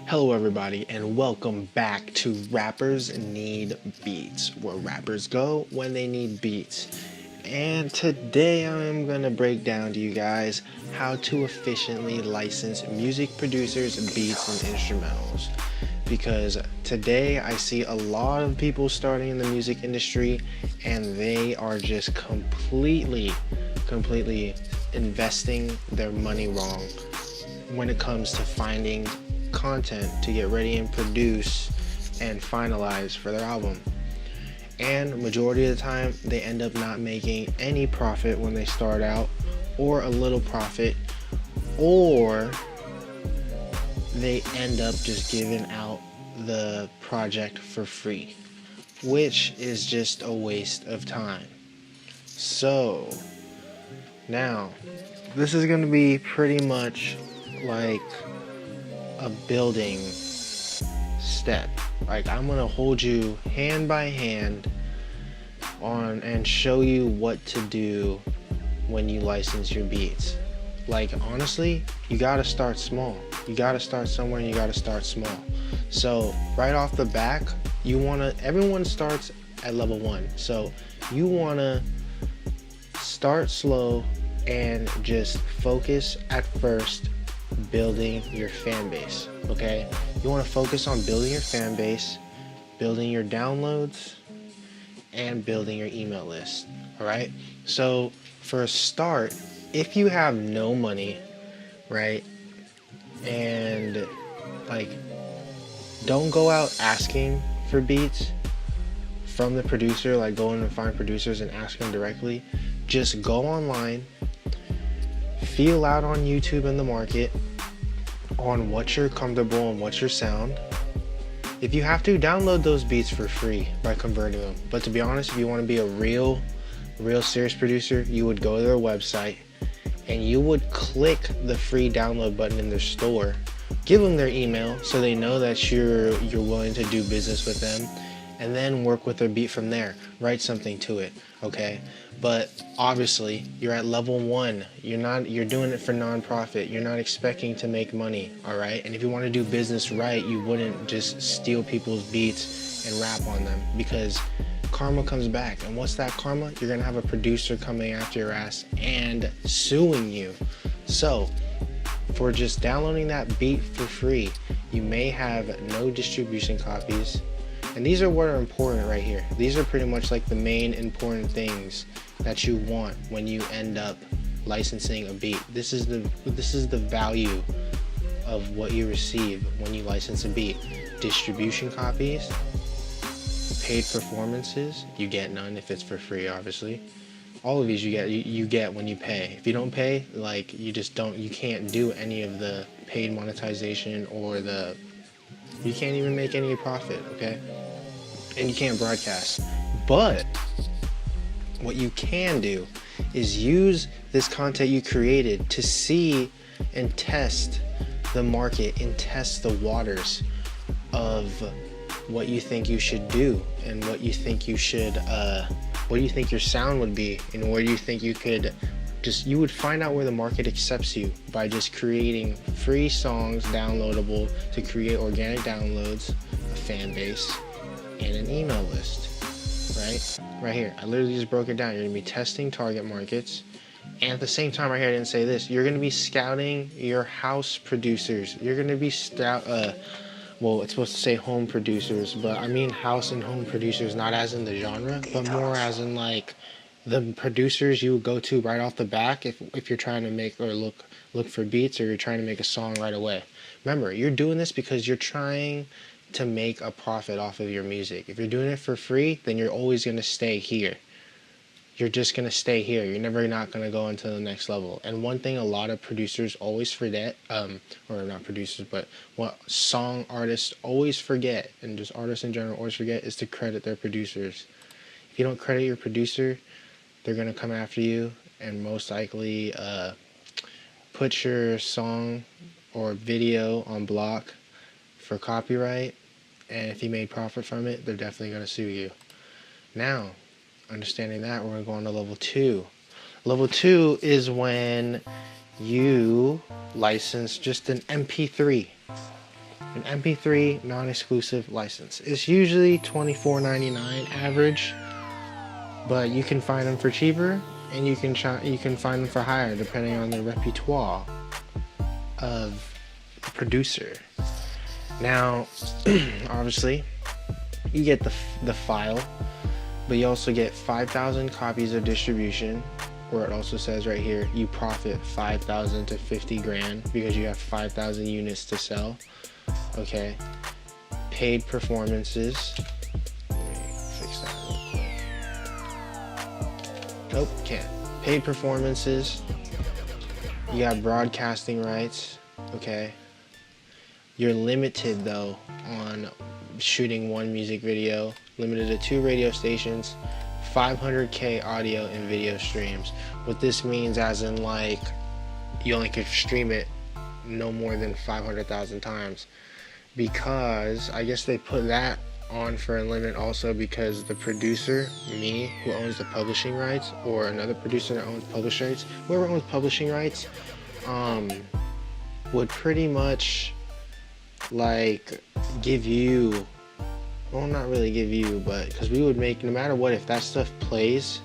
Hello everybody and welcome back to Rappers Need Beats, where rappers go when they need beats. And today I'm going to break down to you guys how to efficiently license music producers, beats, and instrumentals. Because today I see a lot of people starting in the music industry and they are just completely investing their money wrong when it comes to finding content to get ready and produce and finalize for their album. And majority of the time they end up not making any profit when they start out, or a little profit, or they end up just giving out the project for free, which is just a waste of time. So now this is going to be pretty much like a building step. Like, I'm gonna hold you hand by hand on and show you what to do when you license your beats. Like, honestly, you gotta start small. You gotta start somewhere and you gotta start small. So right off the back, everyone starts at level 1. So you wanna start slow and just focus at first building your fan base. Okay, you want to focus on building your fan base, building your downloads, and building your email list. All right, so for a start, if you have no money, right, and like, don't go out asking for beats from the producer, like going and find producers and ask them directly. Just go online, feel out on YouTube in the market on what you're comfortable and what's your sound. If you have to, download those beats for free by converting them. But to be honest, if you want to be a real serious producer, you would go to their website and you would click the free download button in their store. Give them their email so they know that you're willing to do business with them, and then work with their beat from there. Write something to it, okay? But obviously, you're at level 1. You're doing it for non-profit. You're not expecting to make money, all right? And if you want to do business right, you wouldn't just steal people's beats and rap on them, because karma comes back. And what's that karma? You're gonna have a producer coming after your ass and suing you. So for just downloading that beat for free, you may have no distribution copies. And these are what are important right here. These are pretty much like the main important things that you want when you end up licensing a beat. This is the value of what you receive when you license a beat. Distribution copies, paid performances, you get none if it's for free, obviously. All of these you get when you pay. If you don't pay, like, you can't do any of the paid monetization, or you can't even make any profit, okay? And you can't broadcast. But what you can do is use this content you created to see and test the market and test the waters of what you think you should do, and what you think you should what do you think your sound would be, and where you think you would find out where the market accepts you by just creating free songs downloadable to create organic downloads, a fan base, and an email list. Right here, I literally just broke it down. You're gonna be testing target markets, and at the same time, right here, I didn't say this, you're gonna be scouting your house producers. You're gonna be well, it's supposed to say home producers, but I mean house and home producers, not as in the genre, but more as in like the producers you would go to right off the back if you're trying to make or look for beats, or you're trying to make a song right away. Remember, you're doing this because you're trying to make a profit off of your music. If you're doing it for free, then you're always going to stay here. You're just going to stay here. You're never not going to go into the next level. And one thing a lot of producers always forget, or not producers, but what song artists always forget, and just artists in general always forget, is to credit their producers. If you don't credit your producer, they're going to come after you and most likely put your song or video on block for copyright. And if you made profit from it, they're definitely going to sue you. Now, understanding that, we're going to go on to level 2. Level 2 is when you license just an MP3. An MP3 non-exclusive license. It's usually $24.99 average, but you can find them for cheaper, and you can find them for higher depending on the repertoire of the producer. Now, obviously, you get the file, but you also get 5,000 copies of distribution, where it also says right here you profit 5,000 to 50 grand because you have 5,000 units to sell. Okay, paid performances. Let me fix that real quick. Nope, can't. Paid performances. You got broadcasting rights. Okay, you're limited though on shooting one music video, limited to 2 radio stations, 500k audio and video streams. What this means, as in like, you only could stream it no more than 500,000 times, because I guess they put that on for a limit also because the producer, me, who owns the publishing rights, or another producer that owns publishing rights, whoever owns publishing rights, would pretty much like give you, well, not really give you, but because we would make, no matter what, if that stuff plays,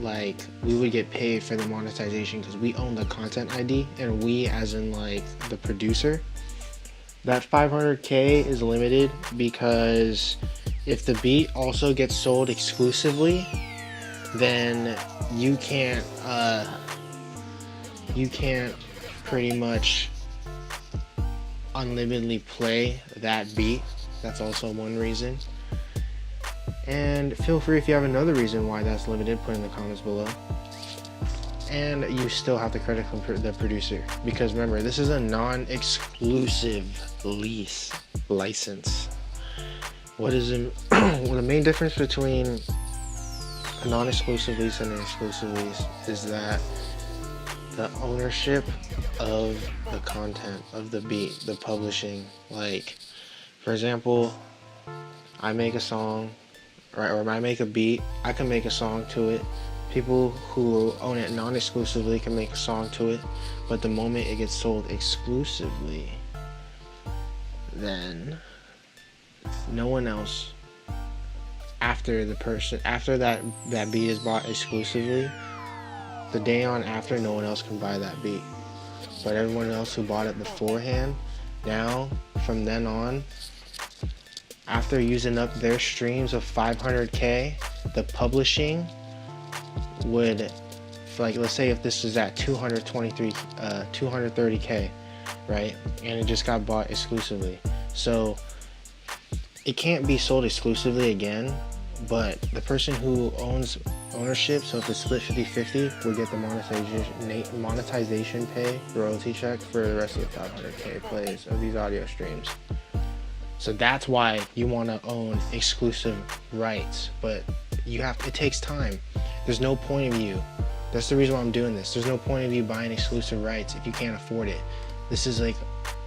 like, we would get paid for the monetization because we own the content ID, and we, as in like the producer. That 500k is limited because if the beat also gets sold exclusively, then you can't pretty much unlimitedly play that beat. That's also one reason. And feel free, if you have another reason why that's limited, put in the comments below. And you still have to credit the producer, because remember, this is a non-exclusive lease license. What is well, the main difference between a non-exclusive lease and an exclusive lease is that the ownership of the content, of the beat, the publishing. Like, for example, I make a song, right, or I make a beat, I can make a song to it. People who own it non-exclusively can make a song to it, but the moment it gets sold exclusively, then no one else after that beat is bought exclusively, the day on after, no one else can buy that beat. But everyone else who bought it beforehand, now from then on, after using up their streams of 500k, the publishing would, like, let's say if this is at 230k, right, and it just got bought exclusively, so it can't be sold exclusively again, but the person who owns ownership, so if it's split 50-50, would get the monetization pay, royalty check for the rest of the 500k plays of these audio streams. So that's why you want to own exclusive rights, but it takes time. There's no point of you. That's the reason why I'm doing this. There's no point of you buying exclusive rights if you can't afford it. This is like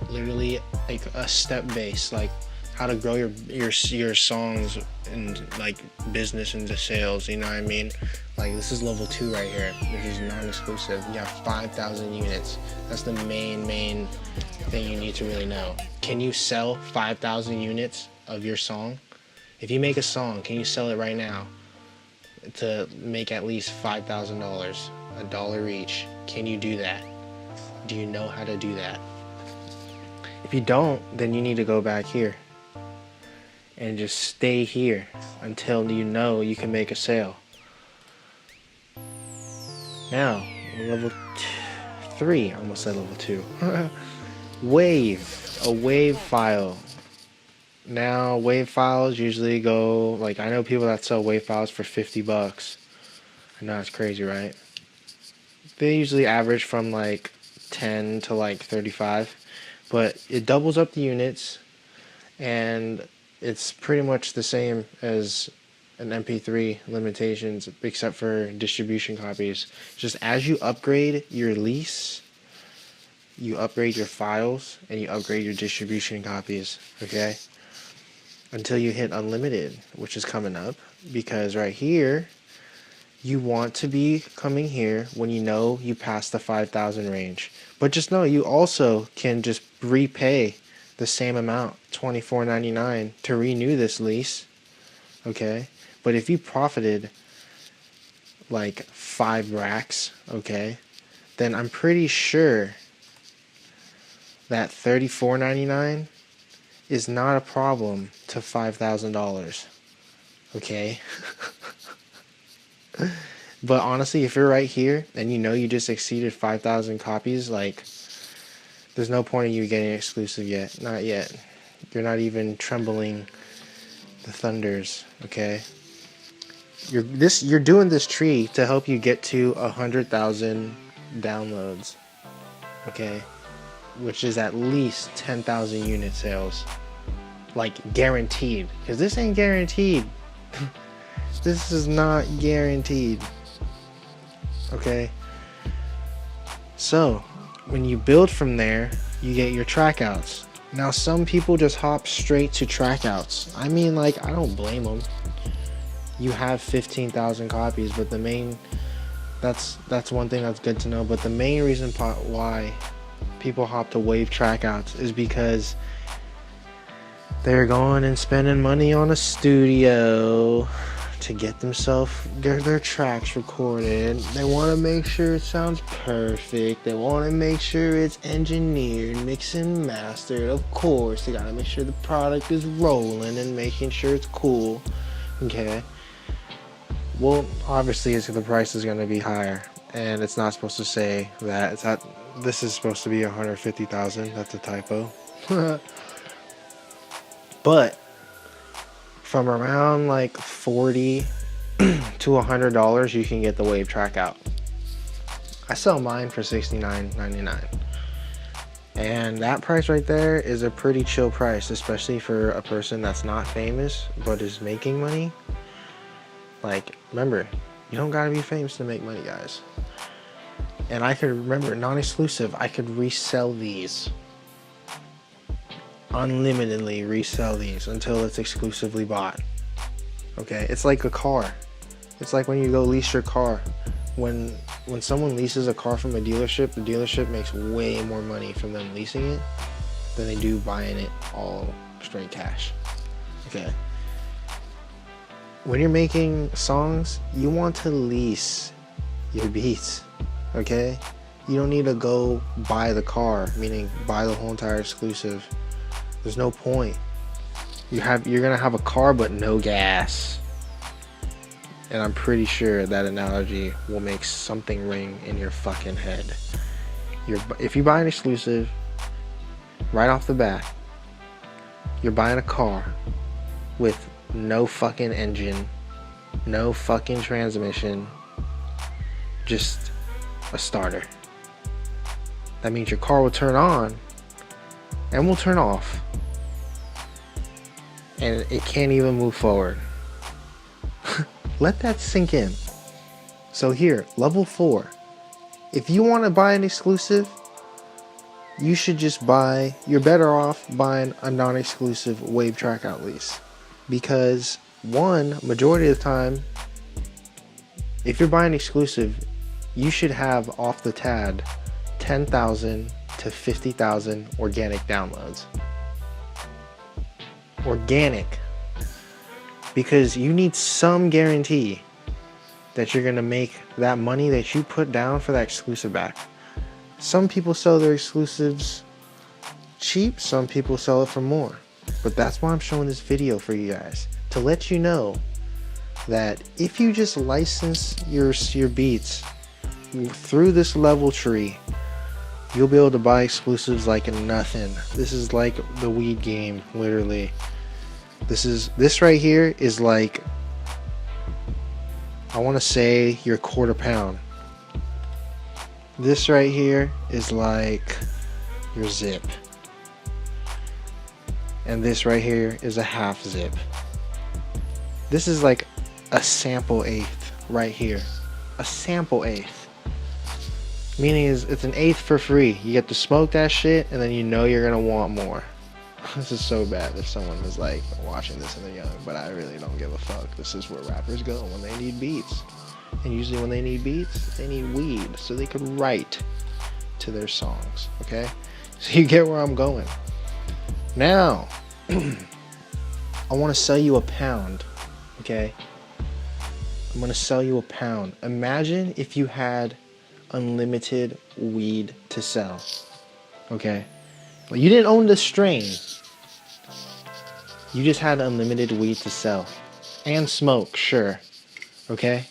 literally like a step base, like how to grow your songs and like business into sales, you know what I mean? Like, this is level 2 right here. This is non-exclusive. You have 5,000 units. That's the main thing you need to really know. Can you sell 5,000 units of your song? If you make a song, can you sell it right now to make at least $5,000, $1 each? Can you do that? Do you know how to do that? If you don't, then you need to go back here and just stay here until you know you can make a sale. Now, level 3, I almost said level 2. Wave, a wave file. Now, wave files usually go, like, I know people that sell wave files for 50 bucks. I know it's crazy, right? They usually average from like 10 to like 35, but it doubles up the units, and it's pretty much the same as an MP3 limitations, except for distribution copies. Just as you upgrade your lease, you upgrade your files, and you upgrade your distribution copies, okay? Until you hit unlimited, which is coming up, because right here, you want to be coming here when you know you pass the 5,000 range. But just know you also can just repay the same amount, $24.99, to renew this lease. Okay, but if you profited like 5 racks, okay, then I'm pretty sure that $34.99 is not a problem to $5,000. Okay. But honestly, if you're right here and you know you just exceeded 5,000 copies, like, there's no point in you getting exclusive yet. Not yet. You're not even trembling the thunders. Okay. You're doing this tree to help you get to 100,000 downloads. Okay. Which is at least 10,000 unit sales. Like, guaranteed. Because this ain't guaranteed. This is not guaranteed. Okay. So, when you build from there, you get your track outs. Now, some people just hop straight to track outs. I mean, like, I don't blame them. You have 15,000 copies, but the main, that's one thing that's good to know. But the main reason why people hop to wave track outs is because they're going and spending money on a studio to get themselves their tracks recorded. They want to make sure it sounds perfect. They want to make sure it's engineered, mixed and mastered. Of course, they gotta make sure the product is rolling and making sure it's cool. Okay. Well, obviously, the price is gonna be higher, and it's not supposed to say that. It's not. This is supposed to be 150,000. That's a typo. But from around like $40 to $100, you can get the wave track out. I sell mine for $69.99, and that price right there is a pretty chill price, especially for a person that's not famous but is making money. Like, remember, you don't gotta be famous to make money, guys. And I could remember, non-exclusive, I could resell these. Unlimitedly resell these until it's exclusively bought. Okay, it's like a car. It's like when you go lease your car. When someone leases a car from a dealership, the dealership makes way more money from them leasing it than they do buying it all straight cash. Okay. When you're making songs, you want to lease your beats. Okay? You don't need to go buy the car, meaning buy the whole entire exclusive. There's no point. You're gonna have a car but no gas. And I'm pretty sure that analogy will make something ring in your fucking head. If you buy an exclusive, right off the bat, you're buying a car with no fucking engine, no fucking transmission, just a starter. That means your car will turn on and will turn off, and it can't even move forward. Let that sink in. So here, level 4. If you want to buy an exclusive, you should just you're better off buying a non-exclusive wave track out lease. Because one, majority of the time, if you're buying exclusive, you should have off the tad 10,000 to 50,000 organic downloads. Organic. Because you need some guarantee that you're going to make that money that you put down for that exclusive back. Some people sell their exclusives cheap, some people sell it for more. But that's why I'm showing this video for you guys, to let you know that if you just license your beats through this level tree, you'll be able to buy exclusives like nothing. This is like the weed game, literally. This right here is like, I want to say, your quarter pound. This right here is like your zip. And this right here is a half zip. This is like a sample eighth right here. A sample eighth. Meaning it's an eighth for free. You get to smoke that shit, and then you know you're gonna want more. This is so bad if someone is like watching this and they're young, but I really don't give a fuck. This is where rappers go when they need beats. And usually when they need beats, they need weed so they can write to their songs. Okay? So you get where I'm going. Now, I want to sell you a pound, okay? I'm going to sell you a pound. Imagine if you had unlimited weed to sell, okay? Well, you didn't own the strain. You just had unlimited weed to sell. And smoke, sure, okay?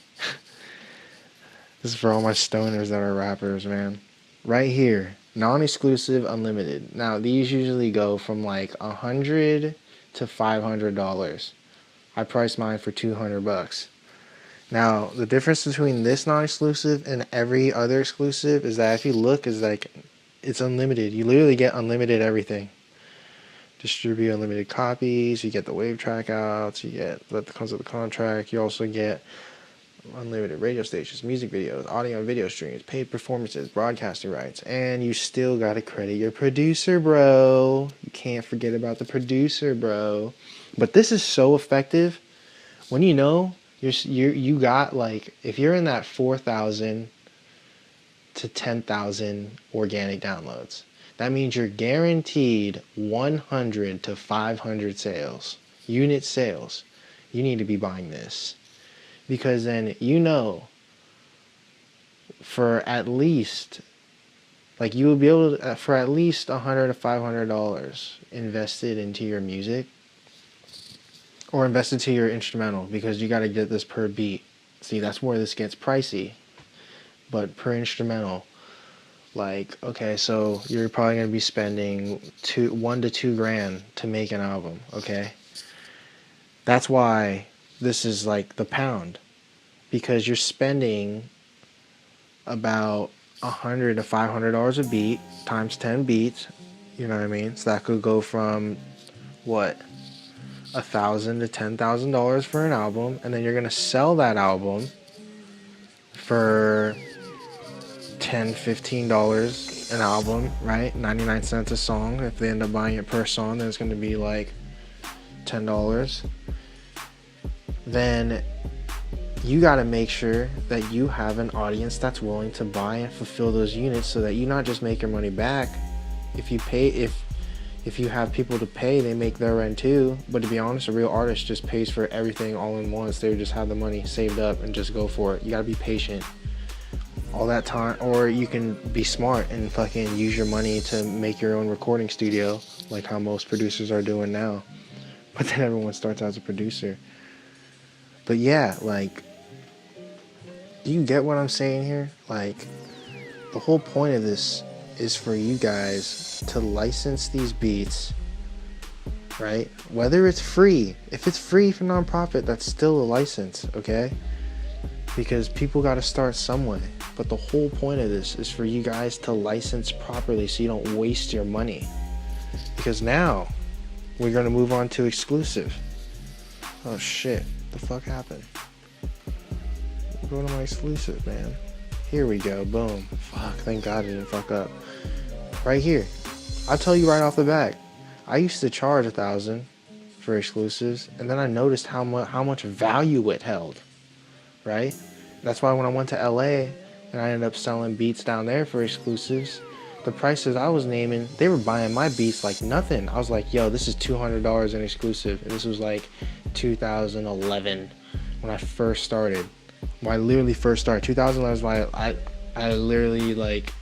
This is for all my stoners that are rappers, man. Right here, non-exclusive, unlimited. Now, these usually go from like $100 to $500. I priced mine for $200. Now, the difference between this non-exclusive and every other exclusive is that if you look, is like it's unlimited. You literally get unlimited everything. Distribute unlimited copies. You get the wave track outs. You get that comes with the contract. You also get unlimited radio stations, music videos, audio and video streams, paid performances, broadcasting rights, and you still gotta credit your producer, bro. You can't forget about the producer, bro. But this is so effective when you know you got, like, if you're in that 4,000 to 10,000 organic downloads, that means you're guaranteed 100 to 500 sales, unit sales. You need to be buying this. Because then you know for at least, like, you will be able to, for at least $100 to $500 invested into your music or invested to your instrumental, because you got to get this per beat. See, that's where this gets pricey. But per instrumental, like, okay, so you're probably going to be spending $1 to $2 grand to make an album, okay? That's why this is like the pound, because you're spending about $100 to $500 a beat times 10 beats. You know what I mean? So that could go from what, $1,000 to $10,000 for an album, and then you're gonna sell that album for $10, $15 an album, right? 99 cents a song. If they end up buying it per song, then it's gonna be like $10. Then you got to make sure that you have an audience that's willing to buy and fulfill those units, so that you not just make your money back. If you pay, if you have people to pay, they make their rent too. But to be honest, a real artist just pays for everything all in once. They just have the money saved up and just go for it. You got to be patient all that time, or you can be smart and fucking use your money to make your own recording studio, like how most producers are doing now. But then everyone starts out as a producer. But yeah, like, do you get what I'm saying here? Like, the whole point of this is for you guys to license these beats, right? Whether it's free. If it's free for nonprofit, that's still a license, okay? Because people got to start some way. But the whole point of this is for you guys to license properly so you don't waste your money. Because now we're going to move on to exclusive. Oh shit, the fuck happened? Go to my exclusive, man. Here we go, boom. Fuck, thank God I didn't fuck up. Right here, I'll tell you right off the bat, I used to charge $1,000 for exclusives, and then I noticed how much value it held, right? That's why when I went to LA and I ended up selling beats down there for exclusives, the prices I was naming, they were buying my beats like nothing. I was like, yo, this is $200 in exclusive, and this was like 2011 when I first started. When I literally first started, 2011 was when I literally like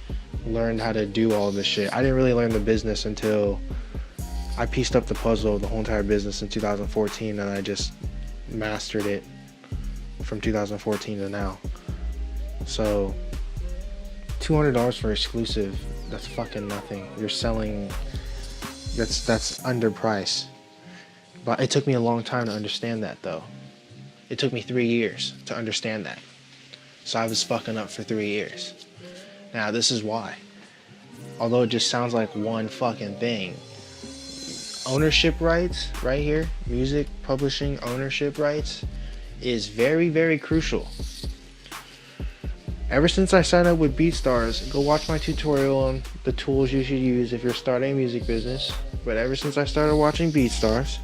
learned how to do all this shit. I didn't really learn the business until I pieced up the puzzle of the whole entire business in 2014, and I just mastered it from 2014 to now. So $200 for exclusive, that's fucking nothing. You're selling, that's underpriced. But it took me a long time to understand that, though. It took me 3 years to understand that. So I was fucking up for 3 years. Now, this is why. Although it just sounds like one fucking thing, ownership rights, right here, music publishing ownership rights, is very, very crucial. Ever since I signed up with BeatStars, go watch my tutorial on the tools you should use if you're starting a music business. But ever since I started using BeatStars,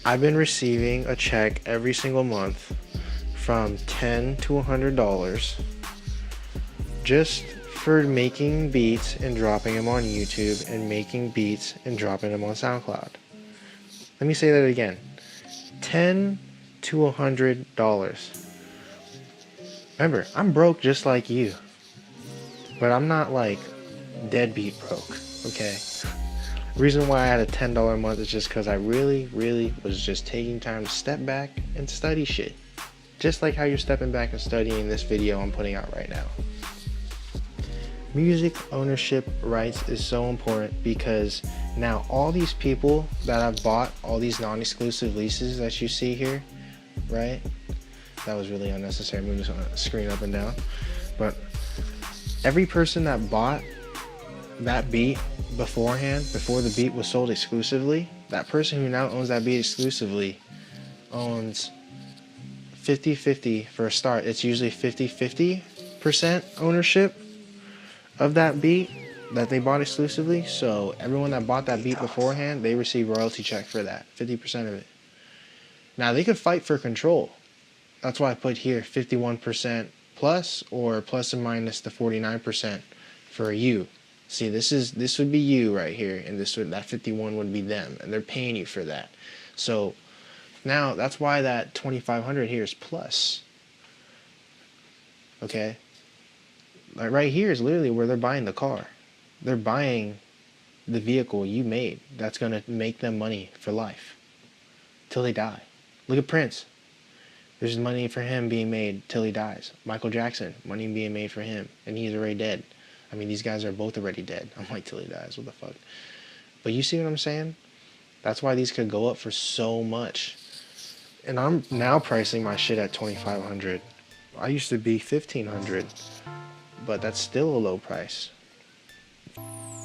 I've been receiving a check every single month from $10 to $100 just preferred making beats and dropping them on YouTube and making beats and dropping them on SoundCloud. Let me say that again. $10 to $100. Remember, I'm broke just like you. But I'm not like deadbeat broke, okay? The reason why I had a $10 a month is just because I really was just taking time to step back and study shit. Just like how you're stepping back and studying this video I'm putting out right now. Music ownership rights is so important because now all these people that have bought all these non-exclusive leases that you see here, right? That was really unnecessary, moving the screen up and down. But every person that bought that beat beforehand, before the beat was sold exclusively, that person who now owns that beat exclusively owns 50-50 for a start. It's usually 50-50% ownership of that beat that they bought exclusively. So everyone that bought that beat beforehand, they receive royalty check for that, 50% of it. Now they could fight for control. That's why I put here 51% plus or plus and minus the 49% for you. See, this would be you right here, and that 51 would be them, and they're paying you for that. So now that's why that 2,500 here is plus. Okay. Like right here is literally where they're buying the car. They're buying the vehicle you made that's going to make them money for life till they die. Look at Prince. There's money for him being made till he dies. Michael Jackson, money being made for him, and he's already dead. I mean, these guys are both already dead. I'm like, till he dies, what the fuck? But you see what I'm saying? That's why these could go up for so much. And I'm now pricing my shit at $2,500. I used to be $1,500. But that's still a low price.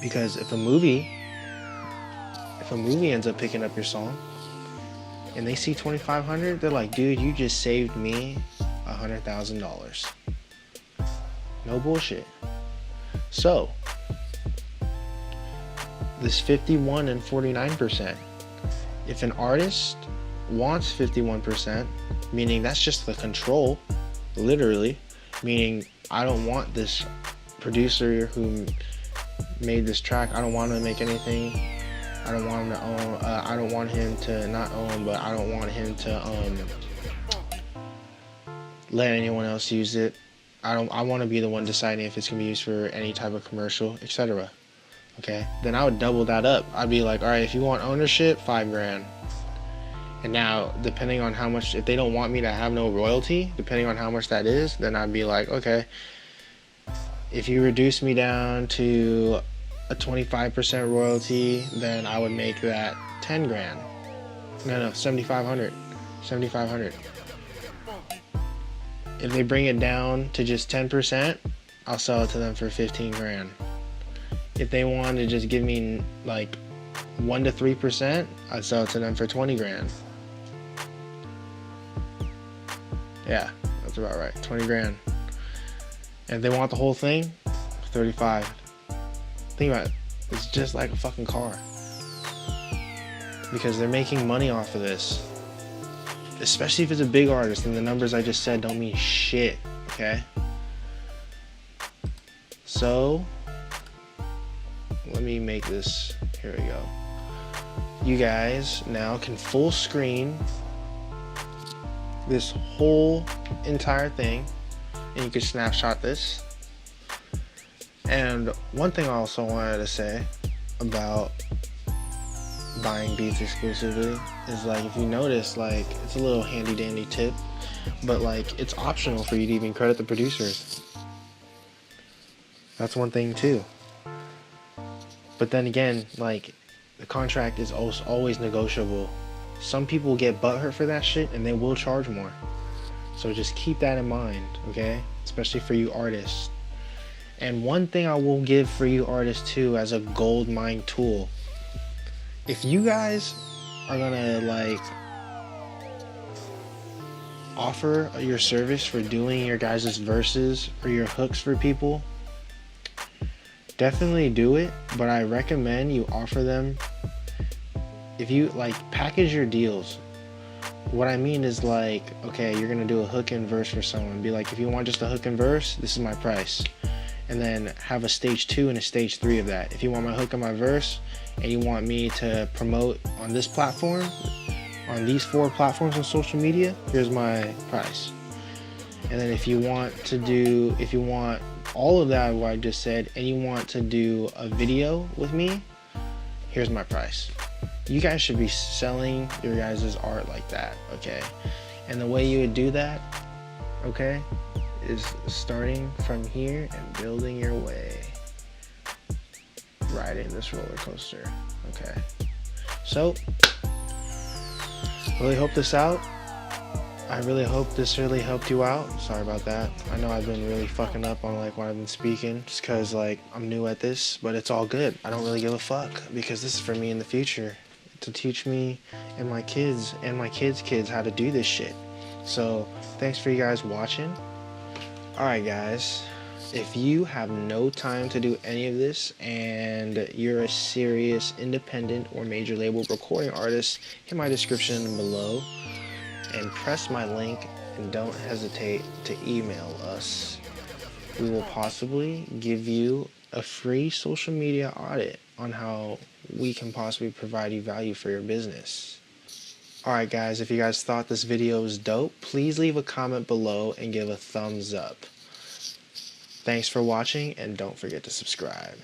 Because if a movie ends up picking up your song and they see $2,500, they're like, dude, you just saved me $100,000. No bullshit. So this 51 and 49%, if an artist wants 51%, meaning that's just the control, literally, meaning I don't want this producer who made this track, I don't want him to make anything. I don't want him to own, I don't want him to not own, but I don't want him to let anyone else use it. I want to be the one deciding if it's going to be used for any type of commercial, etc. Okay? Then I would double that up. I'd be like, all right, if you want ownership, $5,000. And now, depending on how much, if they don't want me to have no royalty, depending on how much that is, then I'd be like, okay, if you reduce me down to a 25% royalty, then I would make that $10,000. No, 7,500. 7,500. If they bring it down to just 10%, I'll sell it to them for $15,000. If they want to just give me like 1 to 3%, I'd sell it to them for $20,000. Yeah, that's about right. $20,000. And if they want the whole thing, $35,000. Think about it. It's just like a fucking car. Because they're making money off of this. Especially if it's a big artist, and the numbers I just said don't mean shit, okay? So, let me make this, here we go. You guys now can full screen this whole entire thing, and you can snapshot this. And one thing I also wanted to say about buying beats exclusively is, like, if you notice, like, it's a little handy dandy tip, but like it's optional for you to even credit the producers. That's one thing too. But then again, like, the contract is always negotiable. Some people get butthurt for that shit and they will charge more. So just keep that in mind, okay? Especially for you artists. And one thing I will give for you artists too as a gold mine tool. If you guys are gonna like offer your service for doing your guys' verses or your hooks for people, definitely do it, but I recommend you offer them, if you like, package your deals. What I mean is, like, okay, you're gonna do a hook and verse for someone, be like, if you want just a hook and verse, this is my price. and then have a stage 2 and a stage 3 of that. If you want my hook and my verse, and you want me to promote on this platform, on these 4 platforms on social media, here's my price. And then if you want all of that what I just said, and you want to do a video with me, here's my price. You guys should be selling your guys' art like that, okay? And the way you would do that, okay, is starting from here and building your way, riding this roller coaster, okay? So, really hope this out. I really hope this really helped you out. Sorry about that. I know I've been really fucking up on like when I've been speaking, just cause like I'm new at this, but it's all good. I don't really give a fuck because this is for me in the future to teach me and my kids and my kids' kids how to do this shit. So thanks for you guys watching. Alright guys, if you have no time to do any of this and you're a serious independent or major label recording artist, hit my description below and press my link, and don't hesitate to email us. We will possibly give you a free social media audit on how we can possibly provide you value for your business. Alright guys, if you guys thought this video was dope, please leave a comment below and give a thumbs up. Thanks for watching, and don't forget to subscribe.